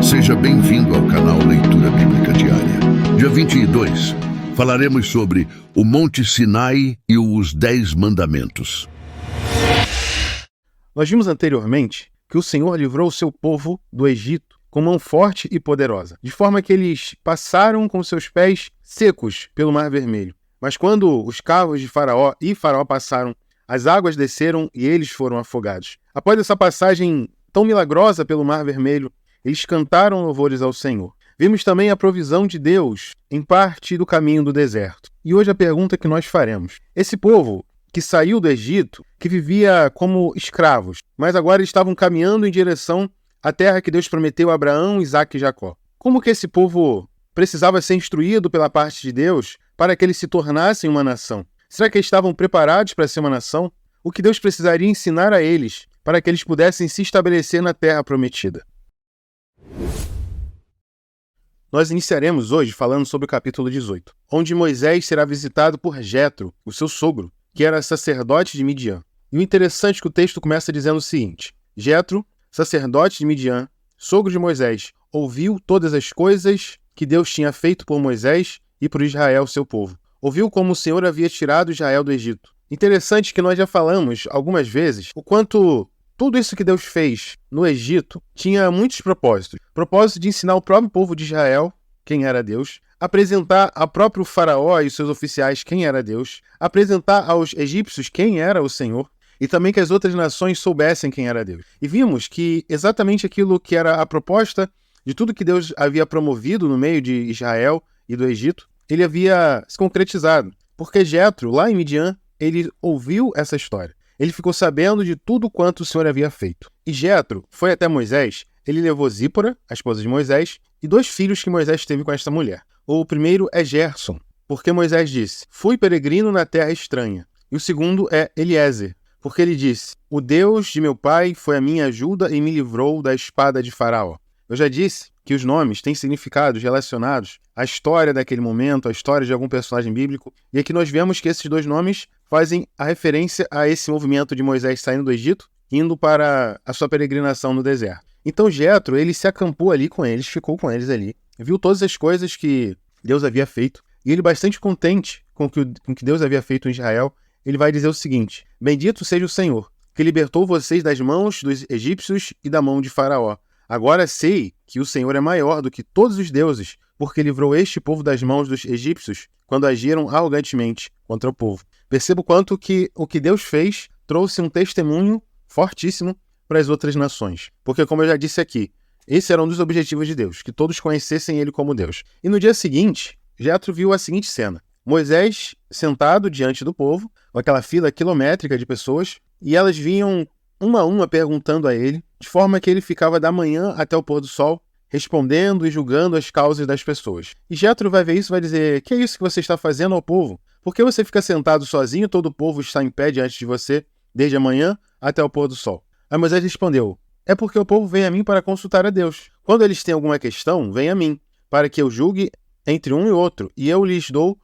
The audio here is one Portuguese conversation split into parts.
Seja bem-vindo ao canal Leitura Bíblica Diária. Dia 22, falaremos sobre o Monte Sinai e os 10 Mandamentos. Nós vimos anteriormente que o Senhor livrou o seu povo do Egito com mão forte e poderosa, de forma que eles passaram com seus pés secos pelo Mar Vermelho. Mas quando os carros de Faraó e Faraó passaram, as águas desceram e eles foram afogados. Após essa passagem tão milagrosa pelo Mar Vermelho, eles cantaram louvores ao Senhor. Vimos também a provisão de Deus em parte do caminho do deserto. E hoje a pergunta que nós faremos: esse povo que saiu do Egito, que vivia como escravos, mas agora estavam caminhando em direção à terra que Deus prometeu a Abraão, Isaque e Jacó. Como que esse povo precisava ser instruído pela parte de Deus para que eles se tornassem uma nação? Será que eles estavam preparados para ser uma nação? O que Deus precisaria ensinar a eles para que eles pudessem se estabelecer na terra prometida? Nós iniciaremos hoje falando sobre o capítulo 18, onde Moisés será visitado por Jetro, o seu sogro, que era sacerdote de Midian. E o interessante é que o texto começa dizendo o seguinte: Jetro, sacerdote de Midian, sogro de Moisés, ouviu todas as coisas que Deus tinha feito por Moisés e por Israel, seu povo. Ouviu como o Senhor havia tirado Israel do Egito. Interessante que nós já falamos algumas vezes o quanto tudo isso que Deus fez no Egito tinha muitos propósitos. Propósito de ensinar o próprio povo de Israel quem era Deus, apresentar ao próprio Faraó e seus oficiais quem era Deus, apresentar aos egípcios quem era o Senhor, e também que as outras nações soubessem quem era Deus. E vimos que exatamente aquilo que era a proposta de tudo que Deus havia promovido no meio de Israel e do Egito, ele havia se concretizado. Porque Jetro, lá em Midian, ele ouviu essa história. Ele ficou sabendo de tudo quanto o Senhor havia feito. E Jetro foi até Moisés, ele levou Zípora, a esposa de Moisés, e 2 filhos que Moisés teve com esta mulher. O primeiro é Gerson, porque Moisés disse: fui peregrino na terra estranha. E o segundo é Eliezer, porque ele disse: o Deus de meu pai foi a minha ajuda e me livrou da espada de Faraó. Eu já disse que os nomes têm significados relacionados à história daquele momento, à história de algum personagem bíblico, e aqui nós vemos que esses 2 nomes fazem a referência a esse movimento de Moisés saindo do Egito, indo para a sua peregrinação no deserto. Então Jetro, ele se acampou ali com eles, ficou com eles ali, viu todas as coisas que Deus havia feito, e ele, bastante contente com o que Deus havia feito em Israel, ele vai dizer o seguinte: bendito seja o Senhor, que libertou vocês das mãos dos egípcios e da mão de Faraó. Agora sei que o Senhor é maior do que todos os deuses, porque livrou este povo das mãos dos egípcios quando agiram arrogantemente contra o povo. Perceba o quanto que o que Deus fez trouxe um testemunho fortíssimo para as outras nações. Porque, como eu já disse aqui, esse era um dos objetivos de Deus, que todos conhecessem ele como Deus. E no dia seguinte, Jetro viu a seguinte cena: Moisés sentado diante do povo, com aquela fila quilométrica de pessoas, e elas vinham uma a uma perguntando a ele, de forma que ele ficava da manhã até o pôr do sol, respondendo e julgando as causas das pessoas. E Jetro vai ver isso e vai dizer: que é isso que você está fazendo ao povo? Por que você fica sentado sozinho e todo o povo está em pé diante de você, desde a manhã até o pôr do sol? Aí Moisés respondeu: é porque o povo vem a mim para consultar a Deus. Quando eles têm alguma questão, vem a mim, para que eu julgue entre um e outro, e eu lhes dou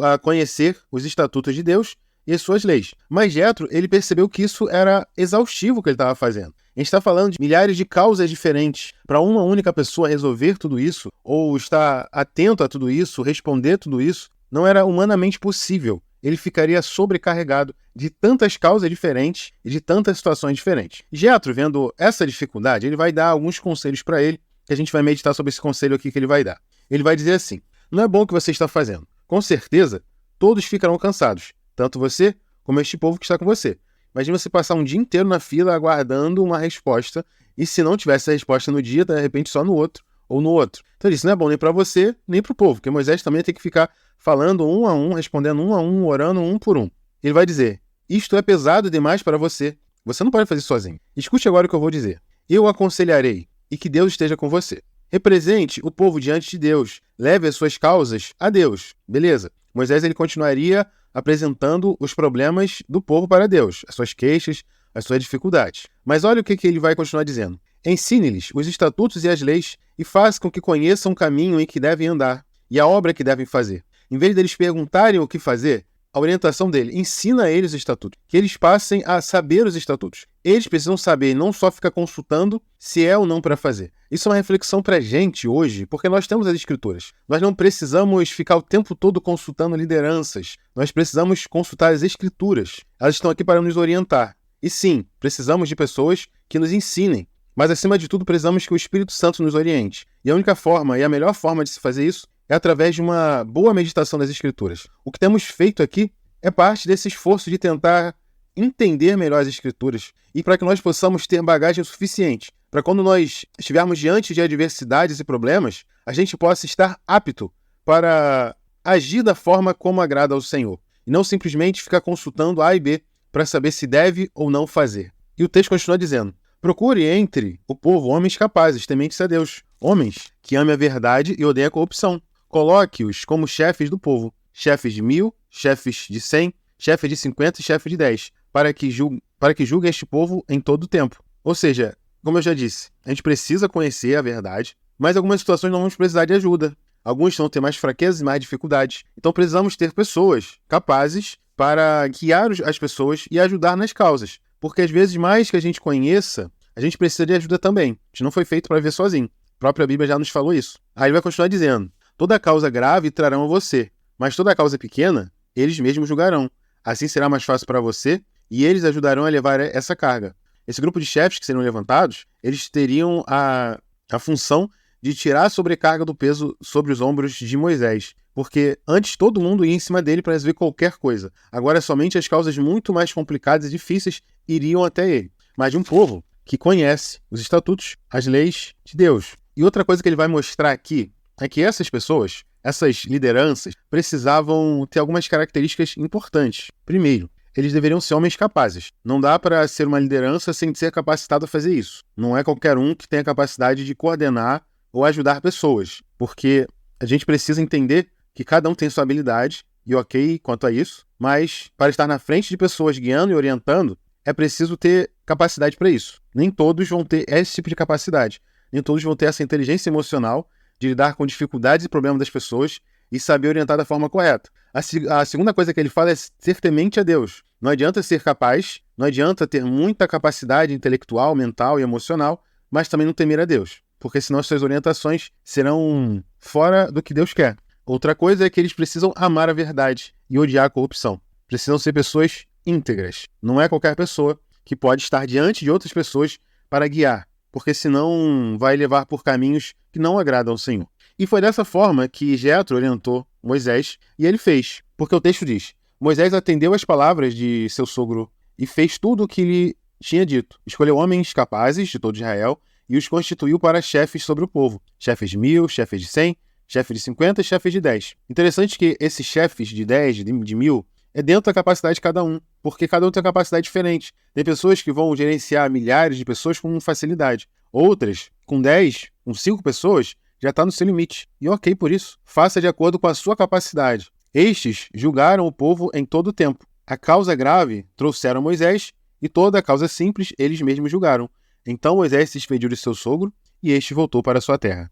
a conhecer os estatutos de Deus e as suas leis. Mas Jetro, ele percebeu que isso era exaustivo o que ele estava fazendo. A gente está falando de milhares de causas diferentes. Para uma única pessoa resolver tudo isso, ou estar atento a tudo isso, responder tudo isso, não era humanamente possível. Ele ficaria sobrecarregado de tantas causas diferentes e de tantas situações diferentes. Jetro, vendo essa dificuldade, ele vai dar alguns conselhos para ele, que a gente vai meditar sobre esse conselho aqui que ele vai dar. Ele vai dizer assim: não é bom o que você está fazendo. Com certeza, todos ficarão cansados, tanto você como este povo que está com você. Imagina você passar um dia inteiro na fila aguardando uma resposta, e se não tivesse a resposta no dia, de repente só no outro ou no outro. Então isso não é bom nem para você, nem para o povo, porque Moisés também tem que ficar falando um a um, respondendo um a um, orando um por um. Ele vai dizer: isto é pesado demais para você. Você não pode fazer sozinho. Escute agora o que eu vou dizer. Eu aconselharei, e que Deus esteja com você. Represente o povo diante de Deus. Leve as suas causas a Deus. Beleza? Moisés, ele continuaria apresentando os problemas do povo para Deus, as suas queixas, as suas dificuldades. Mas olha o que ele vai continuar dizendo. Ensine-lhes os estatutos e as leis, e faça com que conheçam o caminho em que devem andar, e a obra que devem fazer. Em vez deles perguntarem o que fazer, a orientação dele, ensina a eles os estatutos, que eles passem a saber os estatutos. Eles precisam saber, não só ficar consultando se é ou não para fazer. Isso é uma reflexão para a gente hoje, porque nós temos as escrituras. Nós não precisamos ficar o tempo todo consultando lideranças. Nós precisamos consultar as escrituras. Elas estão aqui para nos orientar. E sim, precisamos de pessoas que nos ensinem. Mas, acima de tudo, precisamos que o Espírito Santo nos oriente. E a única forma, e a melhor forma de se fazer isso, é através de uma boa meditação das Escrituras. O que temos feito aqui é parte desse esforço de tentar entender melhor as Escrituras e para que nós possamos ter bagagem suficiente para quando nós estivermos diante de adversidades e problemas, a gente possa estar apto para agir da forma como agrada ao Senhor e não simplesmente ficar consultando A e B para saber se deve ou não fazer. E o texto continua dizendo: procure entre o povo homens capazes, tementes a Deus, homens que amem a verdade e odeiem a corrupção. Coloque-os como chefes do povo, chefes de 1000, chefes de 100, chefes de 50 e chefes de 10, para que julguem este povo em todo o tempo. Ou seja, como eu já disse, a gente precisa conhecer a verdade, mas em algumas situações não vamos precisar de ajuda. Alguns vão ter mais fraquezas e mais dificuldades. Então precisamos ter pessoas capazes para guiar as pessoas e ajudar nas causas. Porque às vezes, mais que a gente conheça, a gente precisa de ajuda também. A gente não foi feito para viver sozinho. A própria Bíblia já nos falou isso. Aí ele vai continuar dizendo: toda causa grave trarão a você, mas toda causa pequena, eles mesmos julgarão. Assim será mais fácil para você, e eles ajudarão a levar essa carga. Esse grupo de chefes que serão levantados, eles teriam a função de tirar a sobrecarga do peso sobre os ombros de Moisés. Porque antes todo mundo ia em cima dele para resolver qualquer coisa. Agora somente as causas muito mais complicadas e difíceis iriam até ele. Mas de um povo que conhece os estatutos, as leis de Deus. E outra coisa que ele vai mostrar aqui é que essas pessoas, essas lideranças, precisavam ter algumas características importantes. Primeiro, eles deveriam ser homens capazes. Não dá para ser uma liderança sem ser capacitado a fazer isso. Não é qualquer um que tem a capacidade de coordenar ou ajudar pessoas, porque a gente precisa entender que cada um tem sua habilidade, e ok quanto a isso, mas para estar na frente de pessoas guiando e orientando, é preciso ter capacidade para isso. Nem todos vão ter esse tipo de capacidade. Nem todos vão ter essa inteligência emocional de lidar com dificuldades e problemas das pessoas e saber orientar da forma correta. A segunda coisa que ele fala é ser temente a Deus. Não adianta ser capaz, não adianta ter muita capacidade intelectual, mental e emocional, mas também não temer a Deus, porque senão as suas orientações serão fora do que Deus quer. Outra coisa é que eles precisam amar a verdade e odiar a corrupção. Precisam ser pessoas íntegras. Não é qualquer pessoa que pode estar diante de outras pessoas para guiar, porque senão vai levar por caminhos que não agradam ao Senhor. E foi dessa forma que Jetro orientou Moisés, e ele fez, porque o texto diz: Moisés atendeu às palavras de seu sogro e fez tudo o que lhe tinha dito. Escolheu homens capazes de todo Israel e os constituiu para chefes sobre o povo. Chefes de 1000, chefes de 100, chefes de 50 e chefes de 10. Interessante que esses chefes de 10, de 1000, é dentro da capacidade de cada um, porque cada um tem uma capacidade diferente. Tem pessoas que vão gerenciar milhares de pessoas com facilidade. Outras, com 10, com 5 pessoas, já está no seu limite. E ok por isso. Faça de acordo com a sua capacidade. Estes julgaram o povo em todo o tempo. A causa grave trouxeram Moisés, e toda a causa simples eles mesmos julgaram. Então Moisés se despediu de seu sogro, e este voltou para sua terra.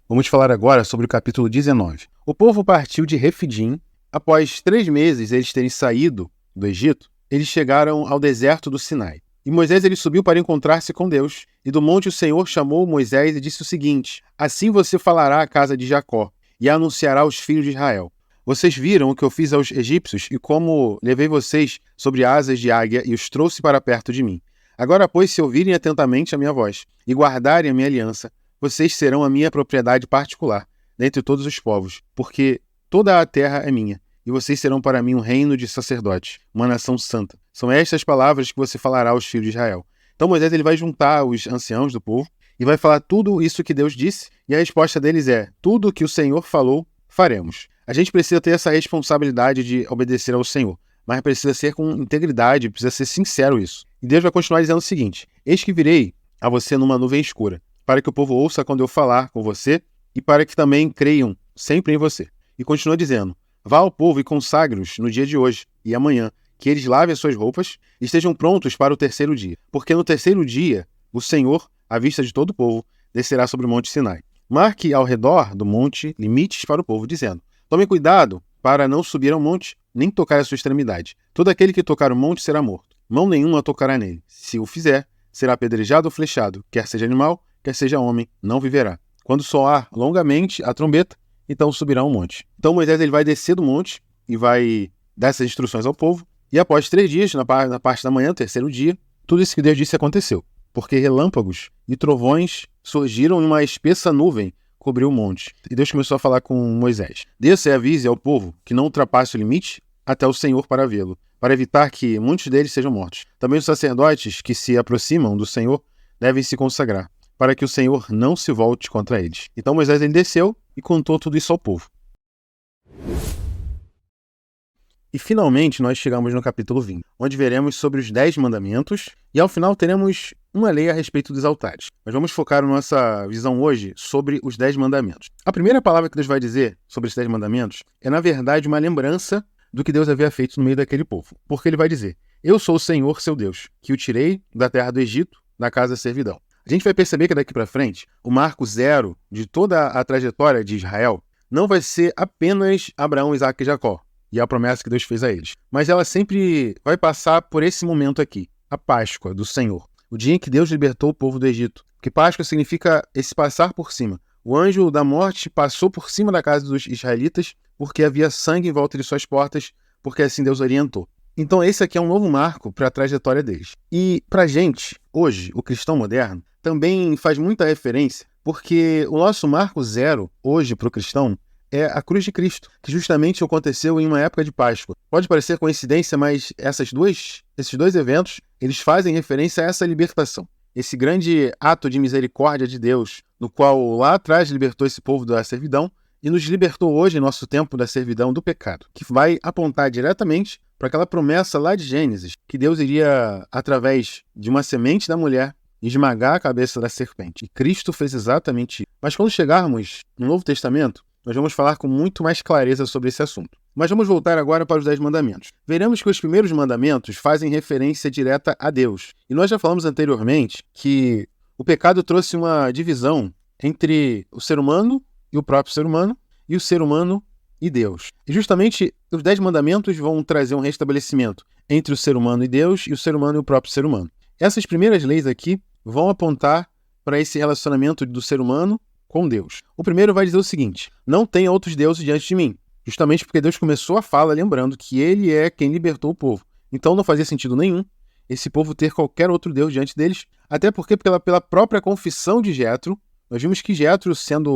Vamos falar agora sobre o capítulo 19. O povo partiu de Refidim. Após 3 meses eles terem saído do Egito, eles chegaram ao deserto do Sinai. E Moisés ele subiu para encontrar-se com Deus. E do monte o Senhor chamou Moisés e disse o seguinte: assim você falará à casa de Jacó e anunciará aos filhos de Israel. Vocês viram o que eu fiz aos egípcios e como levei vocês sobre asas de águia e os trouxe para perto de mim. Agora, pois, se ouvirem atentamente a minha voz e guardarem a minha aliança, vocês serão a minha propriedade particular dentre todos os povos, porque toda a terra é minha, e vocês serão para mim um reino de sacerdotes, uma nação santa. São estas palavras que você falará aos filhos de Israel. Então Moisés ele vai juntar os anciãos do povo e vai falar tudo isso que Deus disse, e a resposta deles é: tudo o que o Senhor falou, faremos. A gente precisa ter essa responsabilidade de obedecer ao Senhor, mas precisa ser com integridade, precisa ser sincero isso. E Deus vai continuar dizendo o seguinte: eis que virei a você numa nuvem escura, para que o povo ouça quando eu falar com você e para que também creiam sempre em você. E continua dizendo: vá ao povo e consagre-os no dia de hoje e amanhã, que eles lavem as suas roupas e estejam prontos para o terceiro dia. Porque no terceiro dia, o Senhor, à vista de todo o povo, descerá sobre o monte Sinai. Marque ao redor do monte limites para o povo, dizendo: Tomem cuidado para não subir ao monte, nem tocar a sua extremidade. Todo aquele que tocar o monte será morto. Mão nenhuma tocará nele. Se o fizer, será apedrejado ou flechado. Quer seja animal, quer seja homem, não viverá. Quando soar longamente a trombeta, então subirá ao monte. Então Moisés ele vai descer do monte e vai dar essas instruções ao povo. E após 3 dias, na parte da manhã, no terceiro dia, tudo isso que Deus disse aconteceu. Porque relâmpagos e trovões surgiram e uma espessa nuvem cobriu o monte. E Deus começou a falar com Moisés. Desça e avise ao povo que não ultrapasse o limite até o Senhor para vê-lo, para evitar que muitos deles sejam mortos. Também os sacerdotes que se aproximam do Senhor devem se consagrar, para que o Senhor não se volte contra eles. Então Moisés ele desceu e contou tudo isso ao povo. E finalmente nós chegamos no capítulo 20, onde veremos sobre os 10 mandamentos e ao final teremos uma lei a respeito dos altares. Mas vamos focar nossa visão hoje sobre os 10 mandamentos. A primeira palavra que Deus vai dizer sobre os 10 mandamentos é, na verdade, uma lembrança do que Deus havia feito no meio daquele povo. Porque ele vai dizer, eu sou o Senhor, seu Deus, que o tirei da terra do Egito, da casa da servidão. A gente vai perceber que daqui para frente, o marco zero de toda a trajetória de Israel não vai ser apenas Abraão, Isaque e Jacó, e a promessa que Deus fez a eles. Mas ela sempre vai passar por esse momento aqui, a Páscoa do Senhor. O dia em que Deus libertou o povo do Egito. Porque Páscoa significa esse passar por cima. O anjo da morte passou por cima da casa dos israelitas porque havia sangue em volta de suas portas, porque assim Deus orientou. Então esse aqui é um novo marco para a trajetória deles. E para a gente, hoje, o cristão moderno, também faz muita referência, porque o nosso marco zero, hoje, para o cristão, é a cruz de Cristo, que justamente aconteceu em uma época de Páscoa. Pode parecer coincidência, mas esses dois eventos, eles fazem referência a essa libertação. Esse grande ato de misericórdia de Deus, no qual lá atrás libertou esse povo da servidão e nos libertou hoje, em nosso tempo da servidão, do pecado, que vai apontar diretamente para aquela promessa lá de Gênesis, que Deus iria, através de uma semente da mulher, esmagar a cabeça da serpente. E Cristo fez exatamente isso. Mas quando chegarmos no Novo Testamento, nós vamos falar com muito mais clareza sobre esse assunto. Mas vamos voltar agora para os 10 mandamentos. Veremos que os primeiros mandamentos fazem referência direta a Deus. E nós já falamos anteriormente que o pecado trouxe uma divisão entre o ser humano e o próprio ser humano, e o ser humano e Deus. E justamente os 10 mandamentos vão trazer um restabelecimento entre o ser humano e Deus, e o ser humano e o próprio ser humano. Essas primeiras leis aqui vão apontar para esse relacionamento do ser humano com Deus. O primeiro vai dizer o seguinte, não tenha outros deuses diante de mim, justamente porque Deus começou a fala lembrando que ele é quem libertou o povo. Então não fazia sentido nenhum esse povo ter qualquer outro Deus diante deles, até porque pela própria confissão de Jetro, nós vimos que Jetro,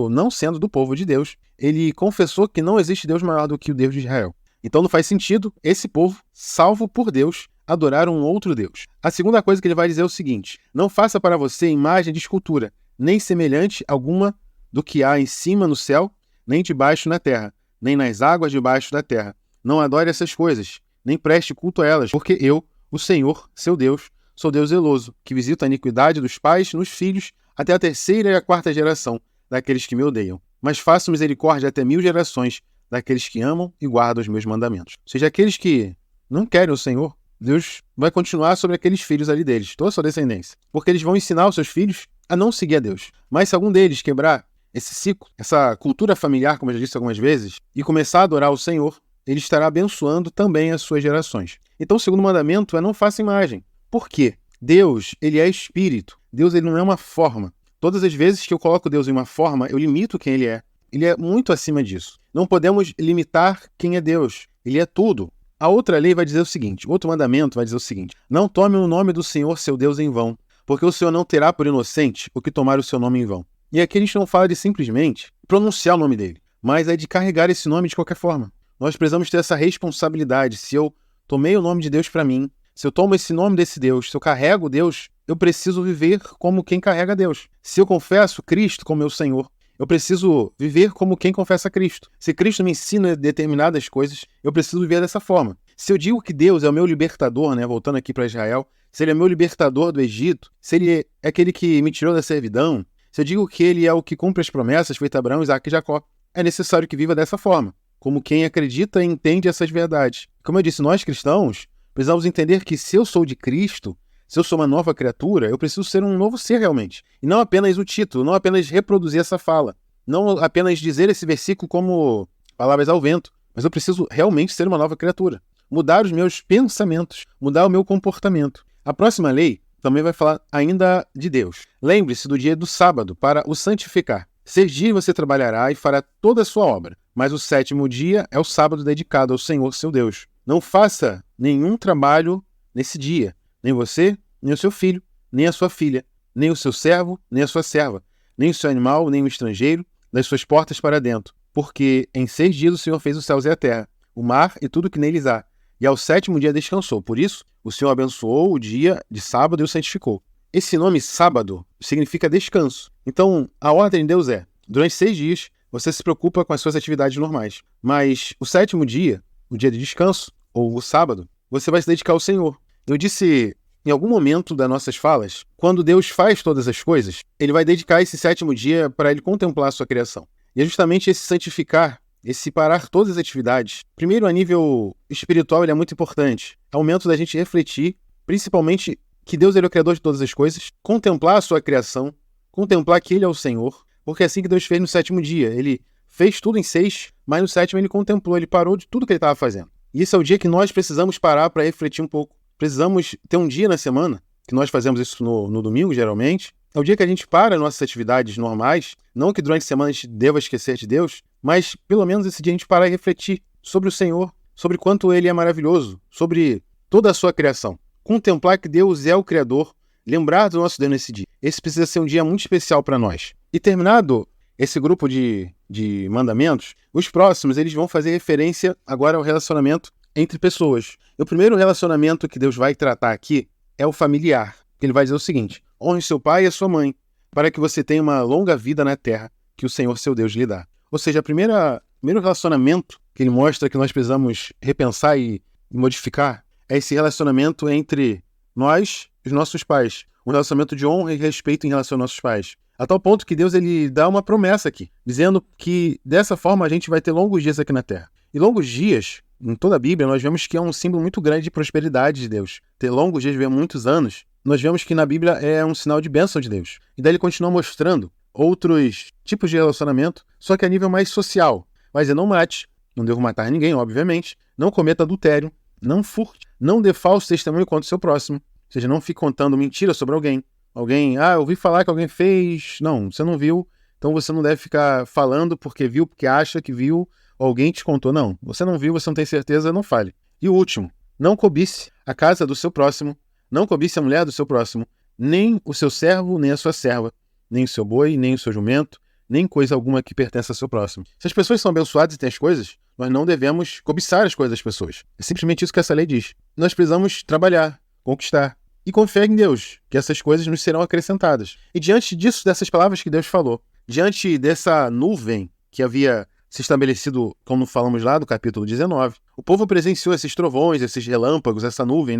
não sendo do povo de Deus, ele confessou que não existe Deus maior do que o Deus de Israel. Então não faz sentido esse povo, salvo por Deus, adorar um outro Deus. A segunda coisa que ele vai dizer é o seguinte, não faça para você imagem de escultura, nem semelhante alguma do que há em cima no céu, nem debaixo na terra, nem nas águas debaixo da terra. Não adore essas coisas, nem preste culto a elas, porque eu, o Senhor, seu Deus, sou Deus zeloso, que visita a iniquidade dos pais nos filhos, até a 3ª e a 4ª geração daqueles que me odeiam. Mas faço misericórdia até 1000 gerações daqueles que amam e guardam os meus mandamentos. Ou seja, aqueles que não querem o Senhor, Deus vai continuar sobre aqueles filhos ali deles, toda a sua descendência. Porque eles vão ensinar os seus filhos a não seguir a Deus. Mas se algum deles quebrar esse ciclo, essa cultura familiar, como eu já disse algumas vezes, e começar a adorar o Senhor, ele estará abençoando também as suas gerações. Então o segundo mandamento é não faça imagem. Por quê? Deus, ele é espírito. Deus, ele não é uma forma. Todas as vezes que eu coloco Deus em uma forma, eu limito quem ele é. Ele é muito acima disso. Não podemos limitar quem é Deus. Ele é tudo. A outra lei vai dizer o seguinte, o outro mandamento vai dizer o seguinte, não tome o nome do Senhor, seu Deus, em vão, porque o Senhor não terá por inocente o que tomar o seu nome em vão. E aqui a gente não fala de simplesmente pronunciar o nome dele, mas é de carregar esse nome de qualquer forma. Nós precisamos ter essa responsabilidade. Se eu tomei o nome de Deus para mim, se eu tomo esse nome desse Deus, se eu carrego Deus, eu preciso viver como quem carrega Deus. Se eu confesso Cristo como meu Senhor, eu preciso viver como quem confessa Cristo. Se Cristo me ensina determinadas coisas, eu preciso viver dessa forma. Se eu digo que Deus é o meu libertador, voltando aqui para Israel, se ele é meu libertador do Egito, se ele é aquele que me tirou da servidão, se eu digo que ele é o que cumpre as promessas feitas a Abraão, Isaque e Jacó, é necessário que viva dessa forma, como quem acredita e entende essas verdades. Como eu disse, nós cristãos precisamos entender que se eu sou de Cristo, se eu sou uma nova criatura, eu preciso ser um novo ser realmente. E não apenas o título, não apenas reproduzir essa fala, não apenas dizer esse versículo como palavras ao vento, mas eu preciso realmente ser uma nova criatura. Mudar os meus pensamentos, mudar o meu comportamento. A próxima lei também vai falar ainda de Deus. Lembre-se do dia do sábado para o santificar. 6 dias você trabalhará e fará toda a sua obra, mas o 7º dia é o sábado dedicado ao Senhor seu Deus. Não faça nenhum trabalho nesse dia, nem você, nem o seu filho, nem a sua filha, nem o seu servo, nem a sua serva, nem o seu animal, nem o estrangeiro, das suas portas para dentro. Porque em 6 dias o Senhor fez os céus e a terra, o mar e tudo que neles há, e ao 7º dia descansou. Por isso, o Senhor abençoou o dia de sábado e o santificou. Esse nome sábado significa descanso. Então, a ordem de Deus é, durante 6 dias, você se preocupa com as suas atividades normais. Mas o 7º dia, o dia de descanso, ou o sábado, você vai se dedicar ao Senhor. Eu disse em algum momento das nossas falas, quando Deus faz todas as coisas, Ele vai dedicar esse 7º dia para Ele contemplar a sua criação. E é justamente esse santificar, esse parar todas as atividades. Primeiro, a nível espiritual, ele é muito importante. É o momento da gente refletir, principalmente, que Deus ele é o Criador de todas as coisas, contemplar a sua criação, contemplar que Ele é o Senhor, porque é assim que Deus fez no 7º dia. Ele fez tudo em 6, mas no 7º Ele contemplou, Ele parou de tudo que Ele estava fazendo. E esse é o dia que nós precisamos parar para refletir um pouco. Precisamos ter um dia na semana, que nós fazemos isso no domingo, geralmente. É o dia que a gente para nossas atividades normais, não que durante a semana a gente deva esquecer de Deus, mas pelo menos esse dia a gente parar e refletir sobre o Senhor, sobre quanto Ele é maravilhoso, sobre toda a sua criação. Contemplar que Deus é o Criador, lembrar do nosso Deus nesse dia. Esse precisa ser um dia muito especial para nós. E terminado esse grupo de mandamentos, os próximos eles vão fazer referência agora ao relacionamento entre pessoas. E o primeiro relacionamento que Deus vai tratar aqui é o familiar. Ele vai dizer o seguinte: honre seu pai e a sua mãe, para que você tenha uma longa vida na terra que o Senhor seu Deus lhe dá. Ou seja, o primeiro relacionamento que ele mostra que nós precisamos repensar e modificar é esse relacionamento entre nós e os nossos pais. Um relacionamento de honra e respeito em relação aos nossos pais. A tal ponto que Deus ele dá uma promessa aqui, dizendo que dessa forma a gente vai ter longos dias aqui na terra. E longos dias, em toda a Bíblia, nós vemos que é um símbolo muito grande de prosperidade de Deus. Ter longos dias, viver muitos anos, nós vemos que na Bíblia é um sinal de bênção de Deus. E daí ele continua mostrando outros tipos de relacionamento, só que a nível mais social. Mas não mate, não devo matar ninguém, obviamente, não cometa adultério, não furte, não dê falso testemunho contra o seu próximo, ou seja, não fique contando mentira sobre alguém. Alguém, eu ouvi falar que alguém fez, não, você não viu, então você não deve ficar falando porque viu, porque acha que viu, ou alguém te contou. Não, você não viu, você não tem certeza, não fale. E o último, não cobice a casa do seu próximo, não cobice a mulher do seu próximo, nem o seu servo, nem a sua serva, nem o seu boi, nem o seu jumento, nem coisa alguma que pertence ao seu próximo. Se as pessoas são abençoadas e têm as coisas, nós não devemos cobiçar as coisas das pessoas. É simplesmente isso que essa lei diz. Nós precisamos trabalhar, conquistar e confiar em Deus, que essas coisas nos serão acrescentadas. E diante disso, dessas palavras que Deus falou, diante dessa nuvem que havia se estabelecido, como falamos lá do capítulo 19, o povo presenciou esses trovões, esses relâmpagos, essa nuvem,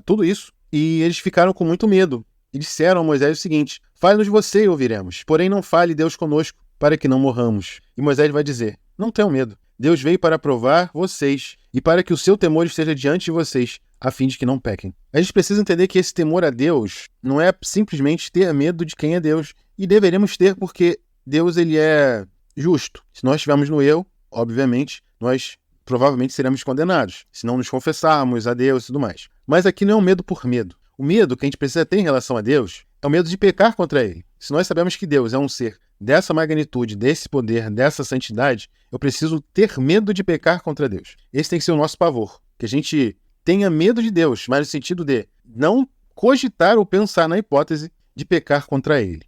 tudo isso, e eles ficaram com muito medo. E disseram a Moisés o seguinte: fale-nos você e ouviremos, porém não fale Deus conosco, para que não morramos. E Moisés vai dizer: não tenham medo, Deus veio para provar vocês, e para que o seu temor esteja diante de vocês, a fim de que não pequem. A gente precisa entender que esse temor a Deus não é simplesmente ter medo de quem é Deus, e deveremos ter porque Deus ele é justo. Se nós estivermos no erro, obviamente, nós provavelmente seremos condenados, se não nos confessarmos a Deus e tudo mais. Mas aqui não é um medo por medo. O medo que a gente precisa ter em relação a Deus é o medo de pecar contra Ele. Se nós sabemos que Deus é um ser dessa magnitude, desse poder, dessa santidade, eu preciso ter medo de pecar contra Deus. Esse tem que ser o nosso pavor. Que a gente tenha medo de Deus, mas no sentido de não cogitar ou pensar na hipótese de pecar contra Ele.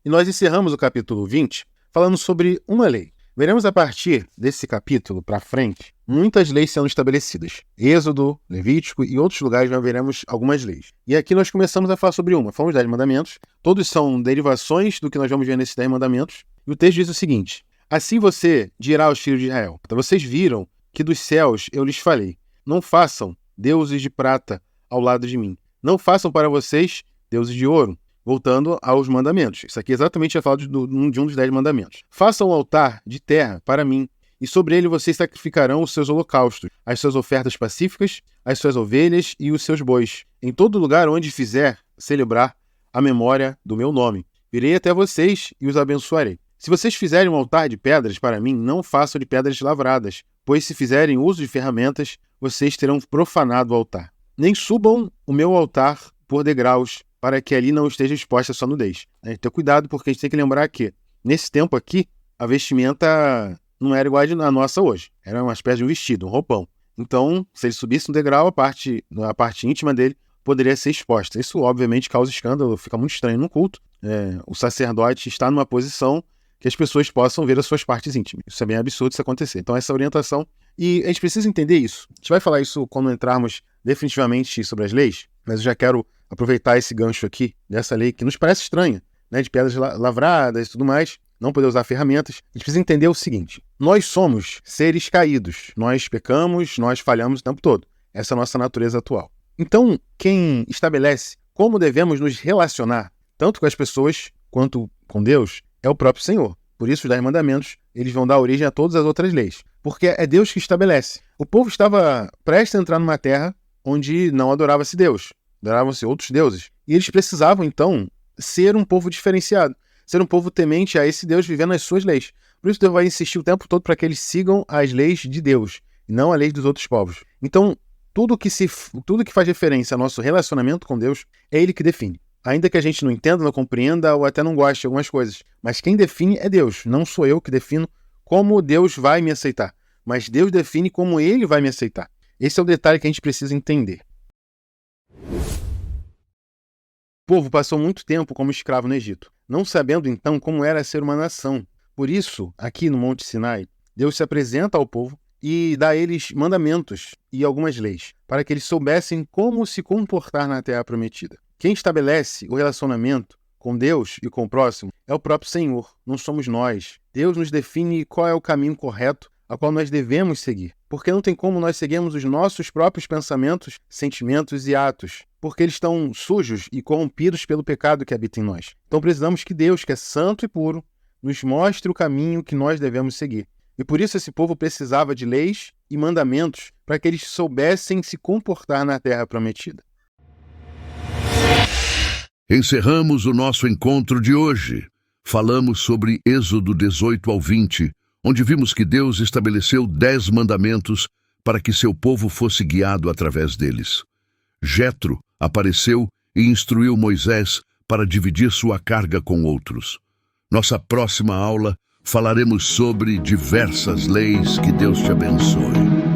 E nós encerramos o capítulo 20 falando sobre uma lei. Veremos a partir desse capítulo para frente muitas leis sendo estabelecidas. Êxodo, Levítico e outros lugares nós veremos algumas leis. E aqui nós começamos a falar sobre uma. Falamos dos 10 mandamentos. Todos são derivações do que nós vamos ver nesses 10 mandamentos. E o texto diz o seguinte: assim você dirá aos filhos de Israel: vocês viram que dos céus eu lhes falei, não façam deuses de prata ao lado de mim. Não façam para vocês deuses de ouro. Voltando aos mandamentos. Isso aqui exatamente é falado de um dos 10 mandamentos. Façam um altar de terra para mim, e sobre ele vocês sacrificarão os seus holocaustos, as suas ofertas pacíficas, as suas ovelhas e os seus bois, em todo lugar onde fizer celebrar a memória do meu nome. Virei até vocês e os abençoarei. Se vocês fizerem um altar de pedras para mim, não façam de pedras lavradas, pois se fizerem uso de ferramentas, vocês terão profanado o altar. Nem subam o meu altar por degraus, para que ali não esteja exposta a sua nudez. Então, cuidado, porque a gente tem que lembrar que, nesse tempo aqui, a vestimenta não era igual à nossa hoje. Era uma espécie de um vestido, um roupão. Então, se ele subisse no degrau, a parte íntima dele poderia ser exposta. Isso, obviamente, causa escândalo, fica muito estranho no culto. O sacerdote está numa posição que as pessoas possam ver as suas partes íntimas. Isso é bem absurdo isso acontecer. Então, essa orientação... E a gente precisa entender isso. A gente vai falar isso quando entrarmos definitivamente sobre as leis, mas eu já quero aproveitar esse gancho aqui, dessa lei que nos parece estranha, né, de pedras lavradas e tudo mais, não poder usar ferramentas. A gente precisa entender o seguinte: nós somos seres caídos, nós pecamos, nós falhamos o tempo todo. Essa é a nossa natureza atual. Então, quem estabelece como devemos nos relacionar, tanto com as pessoas quanto com Deus, é o próprio Senhor. Por isso, os 10 mandamentos, eles vão dar origem a todas as outras leis, porque é Deus que estabelece. O povo estava prestes a entrar numa terra onde não adorava-se Deus, adoravam-se outros deuses. E eles precisavam, então, ser um povo diferenciado, ser um povo temente a esse Deus vivendo as suas leis. Por isso Deus vai insistir o tempo todo para que eles sigam as leis de Deus, e não a lei dos outros povos. Então, tudo que faz referência ao nosso relacionamento com Deus, é Ele que define. Ainda que a gente não entenda, não compreenda ou até não goste de algumas coisas. Mas quem define é Deus, não sou eu que defino como Deus vai me aceitar. Mas Deus define como Ele vai me aceitar. Esse é o detalhe que a gente precisa entender. O povo passou muito tempo como escravo no Egito, não sabendo então como era ser uma nação. Por isso, aqui no Monte Sinai, Deus se apresenta ao povo e dá a eles mandamentos e algumas leis, para que eles soubessem como se comportar na Terra Prometida. Quem estabelece o relacionamento com Deus e com o próximo é o próprio Senhor, não somos nós. Deus nos define qual é o caminho correto a qual nós devemos seguir, porque não tem como nós seguirmos os nossos próprios pensamentos, sentimentos e atos, porque eles estão sujos e corrompidos pelo pecado que habita em nós. Então precisamos que Deus, que é santo e puro, nos mostre o caminho que nós devemos seguir. E por isso esse povo precisava de leis e mandamentos para que eles soubessem se comportar na Terra Prometida. Encerramos o nosso encontro de hoje. Falamos sobre Êxodo 18 ao 20, onde vimos que Deus estabeleceu 10 mandamentos para que seu povo fosse guiado através deles. Jetro apareceu e instruiu Moisés para dividir sua carga com outros. Nossa próxima aula falaremos sobre diversas leis. Que Deus te abençoe.